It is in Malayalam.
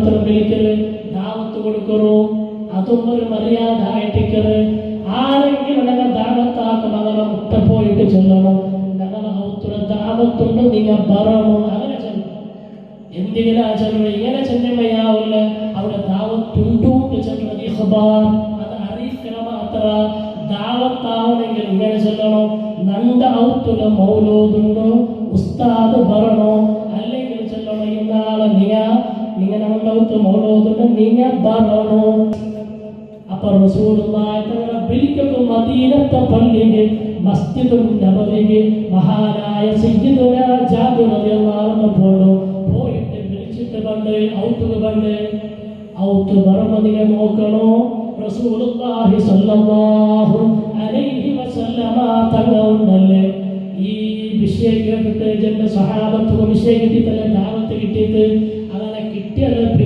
മാത്രം വിളിക്കല്, ദാവത്ത് കൊടുക്കറോ, അതും ഒരു മര്യാദ ആയിട്ടിക്കറ്. ആരെങ്കിലും ഞങ്ങൾ ദാവത്താക്കും അങ്ങനെ മുട്ട പോയിട്ട് ചെല്ലണം, ഞങ്ങളെ ഔത്തുള്ള ദാവത്തുണ്ട് നിങ്ങൾ പറയണോ, അങ്ങനെ ചെല്ലണം. എന്തെങ്കിലും ആ ചെല്ലണം, ഇങ്ങനെ ചെല്ലുമ്പോഴാവില്ല അവിടെ ദാവത്തുണ്ടോ ചെല്ലണം. ഇഖ്ബാർ അത് അറിയിക്കണം മാത്ര. ദാവത്താവണമെങ്കിൽ ഇങ്ങനെ ചെല്ലണം, നണ്ട ഔത്തുള്ള മൗലൂദുണ്ടോ ഉസ്താദ് പറയണോ, അല്ലെങ്കിൽ ചെല്ലണം ഇന്നാളെ നിങ്ങൾ നണ്ട ഔത്ത് മൗലൂദുണ്ട് നിങ്ങൾ പറയണോ. അപ്പൊ റസൂലുള്ളാഹി തആല വിളിക്കുന്നു മദീനത്തെ പള്ളിയിൽ മസ്ജിദുൻ നബവിയിൽ മഹാനായ സയ്യിദുനാ ജാബിർ റളിയല്ലാഹു അൻഹു പോയിട്ട് വിളിച്ചിട്ട് കണ്ട് ഔത്ത് പറമതിനെ നോക്കണോ. റസൂലുള്ളാഹി സ്വല്ലല്ലാഹു അലൈഹി വസല്ലമ തങ്ങളുണ്ടല്ലേ ഈ വിഷയം കേട്ടിട്ട് ജന്ന സഹാബത്തും വിഷയം കിട്ടിയിട്ടല്ലേ ദാവത്ത് കിട്ടിയിട്ട് അങ്ങനെ കിട്ടിയത്